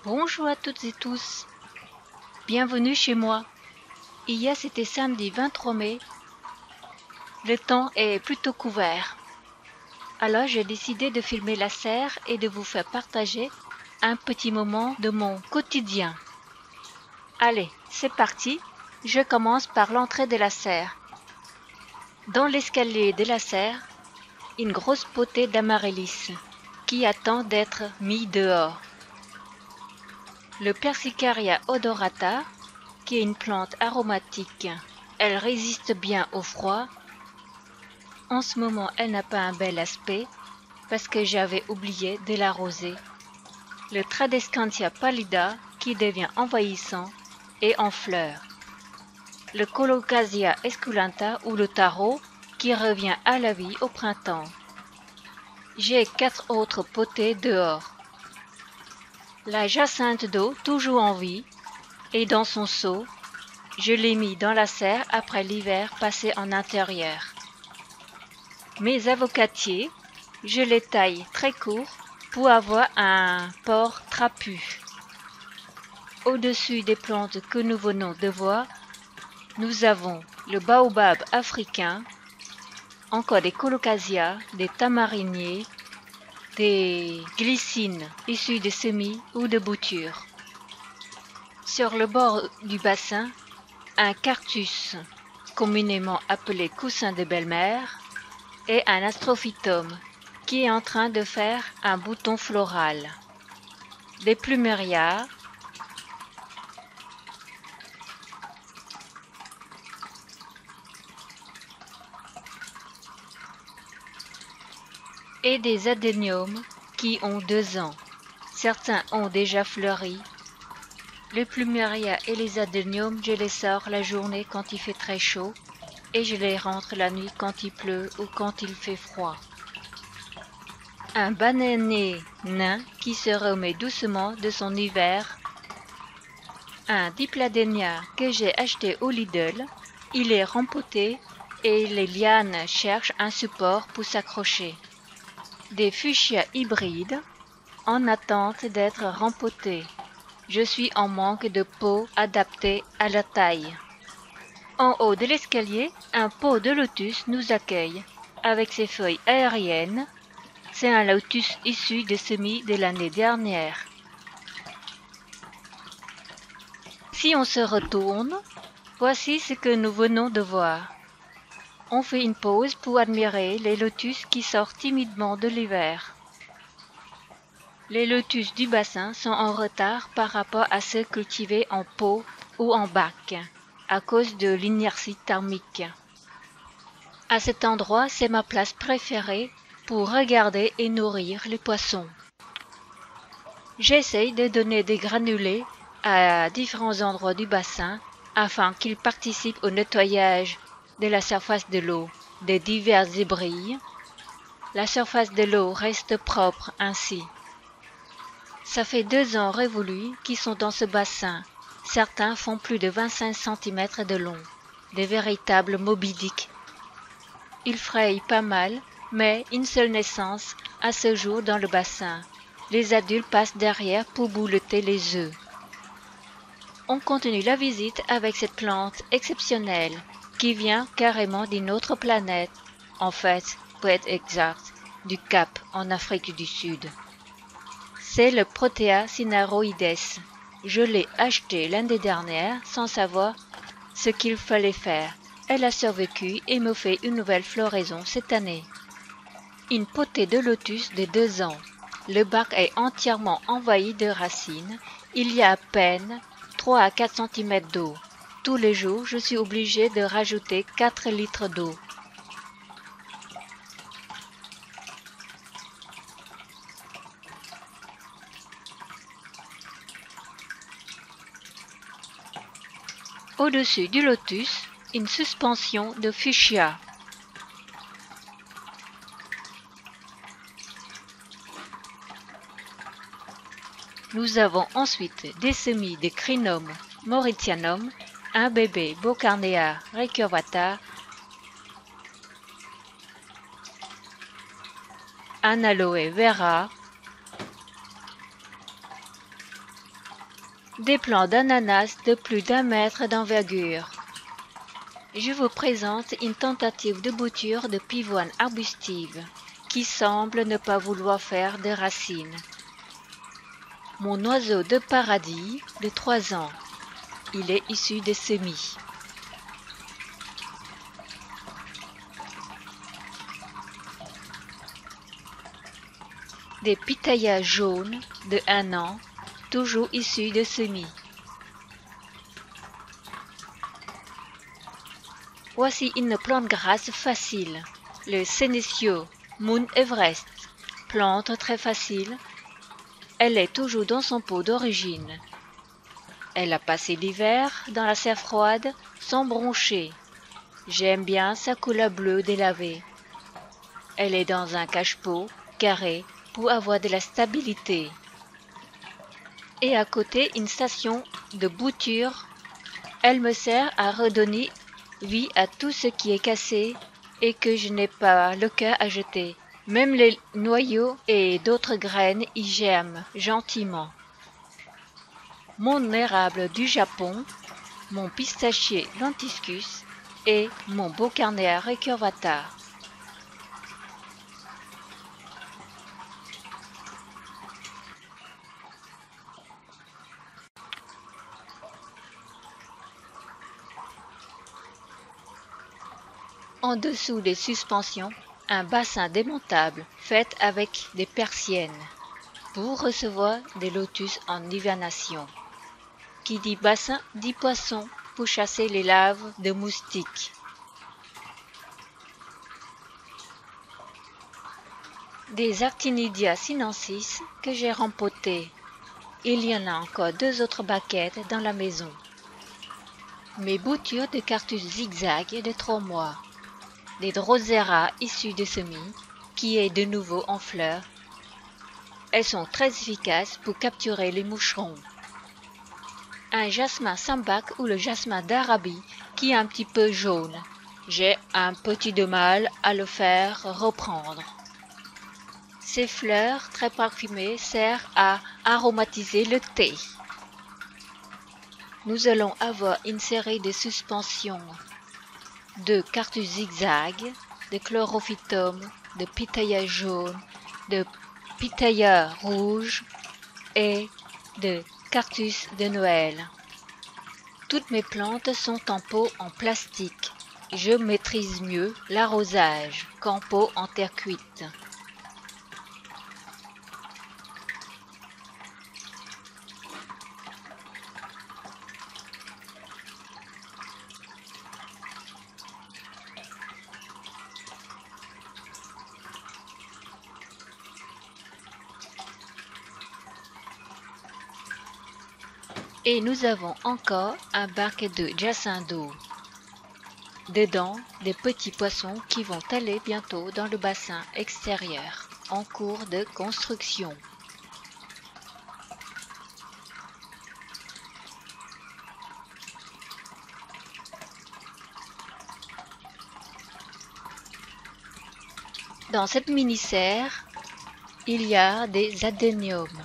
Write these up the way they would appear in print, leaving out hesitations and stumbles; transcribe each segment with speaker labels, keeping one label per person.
Speaker 1: Bonjour à toutes et tous, bienvenue chez moi. Hier c'était samedi 23 mai, le temps est plutôt couvert. Alors j'ai décidé de filmer la serre et de vous faire partager un petit moment de mon quotidien. Allez, c'est parti, je commence par l'entrée de la serre. Dans l'escalier de la serre, une grosse potée d'amaryllis qui attend d'être mis dehors. Le Persicaria odorata, qui est une plante aromatique, elle résiste bien au froid. En ce moment, elle n'a pas un bel aspect parce que j'avais oublié de l'arroser. Le Tradescantia pallida qui devient envahissant et en fleurs. Le Colocasia esculenta ou le taro qui revient à la vie au printemps. J'ai 4 autres potées dehors. La jacinthe d'eau toujours en vie et dans son seau. Je l'ai mis dans la serre après l'hiver passé en intérieur. Mes avocatiers, je les taille très courts pour avoir un port trapu. Au-dessus des plantes que nous venons de voir, nous avons le baobab africain, encore des colocasias, des tamariniers, des glycines issues de semis ou de boutures. Sur le bord du bassin, un cartus, communément appelé coussin de belle-mère, et un astrophytum qui est en train de faire un bouton floral. Des plumérias, et des adéniums qui ont 2 ans. Certains ont déjà fleuri. Les plumérias et les adéniums, je les sors la journée quand il fait très chaud et je les rentre la nuit quand il pleut ou quand il fait froid. Un bananier nain qui se remet doucement de son hiver. Un dipladénia que j'ai acheté au Lidl, il est rempoté et les lianes cherchent un support pour s'accrocher. Des fuchsias hybrides en attente d'être rempotés. Je suis en manque de pot adapté à la taille. En haut de l'escalier, un pot de lotus nous accueille avec ses feuilles aériennes. C'est un lotus issu des semis de l'année dernière. Si on se retourne, voici ce que nous venons de voir. On fait une pause pour admirer les lotus qui sortent timidement de l'hiver. Les lotus du bassin sont en retard par rapport à ceux cultivés en pot ou en bac, à cause de l'inertie thermique. À cet endroit, c'est ma place préférée pour regarder et nourrir les poissons. J'essaye de donner des granulés à différents endroits du bassin afin qu'ils participent au nettoyage de la surface de l'eau des divers débris. La surface de l'eau reste propre ainsi. Ça fait 2 ans révolus qu'ils sont dans ce bassin. Certains font plus de 25 cm de long, des véritables Moby-Dick. Ils frayent pas mal, mais une seule naissance à ce jour dans le bassin. Les adultes passent derrière pour bouleter les œufs. On continue la visite avec cette plante exceptionnelle qui vient carrément d'une autre planète, en fait, pour être exact, du Cap en Afrique du Sud. C'est le Protea cineroides. Je l'ai acheté l'année dernière sans savoir ce qu'il fallait faire. Elle a survécu et me fait une nouvelle floraison cette année. Une potée de lotus de 2 ans. Le bac est entièrement envahi de racines. Il y a à peine 3 à 4 cm d'eau. Tous les jours, je suis obligée de rajouter 4 litres d'eau. Au-dessus du lotus, une suspension de fuchsia. Nous avons ensuite des semis de Crinum mauritianum, un bébé Bocarnea recurvata, un aloe vera, Des plants d'ananas de plus d'1 mètre d'envergure. Je vous présente une tentative de bouture de pivoine arbustive qui semble ne pas vouloir faire de racines. Mon oiseau de paradis de 3 ans. Il est issu des semis. Des pitayas jaunes de 1 an, toujours issus de semis. Voici une plante grasse facile, le Senecio Moon Everest. Plante très facile, elle est toujours dans son pot d'origine. Elle a passé l'hiver dans la serre froide sans broncher. J'aime bien sa couleur bleue délavée. Elle est dans un cache-pot carré pour avoir de la stabilité. Et à côté, une station de bouture. Elle me sert à redonner vie à tout ce qui est cassé et que je n'ai pas le cœur à jeter. Même les noyaux et d'autres graines y germent gentiment. Mon érable du Japon, mon pistachier lentiscus et mon beau carnéa recurvata. En dessous des suspensions, un bassin démontable fait avec des persiennes pour recevoir des lotus en hibernation. Qui dit bassin dit poisson pour chasser les larves de moustiques. Des Actinidia sinensis que j'ai rempotés. Il y en a encore 2 autres baquettes dans la maison. Mes boutures de cactus zigzag de 3 mois. Des Drosera issus de semis, qui est de nouveau en fleurs. Elles sont très efficaces pour capturer les moucherons. Un jasmin sambac ou le jasmin d'Arabie qui est un petit peu jaune. J'ai un petit de mal à le faire reprendre. Ces fleurs très parfumées servent à aromatiser le thé. Nous allons avoir une série de suspensions de cactus zigzag, de chlorophytum, de pitaya jaune, de pitaya rouge et de cactus de Noël. Toutes mes plantes sont en pot en plastique. Je maîtrise mieux l'arrosage qu'en pot en terre cuite. Et nous avons encore un bac de jacinto. Dedans, des petits poissons qui vont aller bientôt dans le bassin extérieur, en cours de construction. Dans cette mini-serre, il y a des adéniums.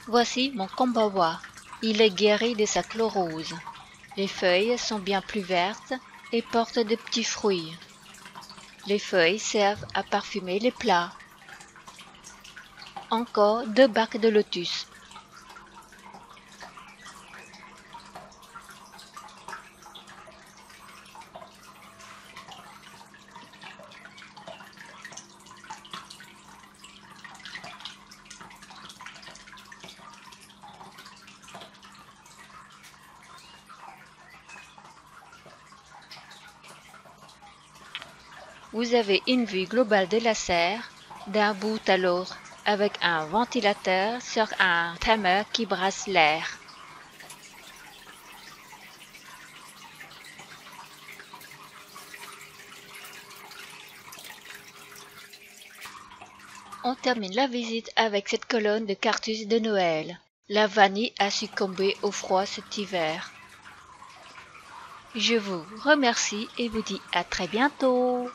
Speaker 1: Voici mon kombawa. Il est guéri de sa chlorose. Les feuilles sont bien plus vertes et portent de petits fruits. Les feuilles servent à parfumer les plats. Encore 2 bacs de lotus. Vous avez une vue globale de la serre, d'un bout à l'autre, avec un ventilateur sur un timer qui brasse l'air. On termine la visite avec cette colonne de cactus de Noël. La vanille a succombé au froid cet hiver. Je vous remercie et vous dis à très bientôt.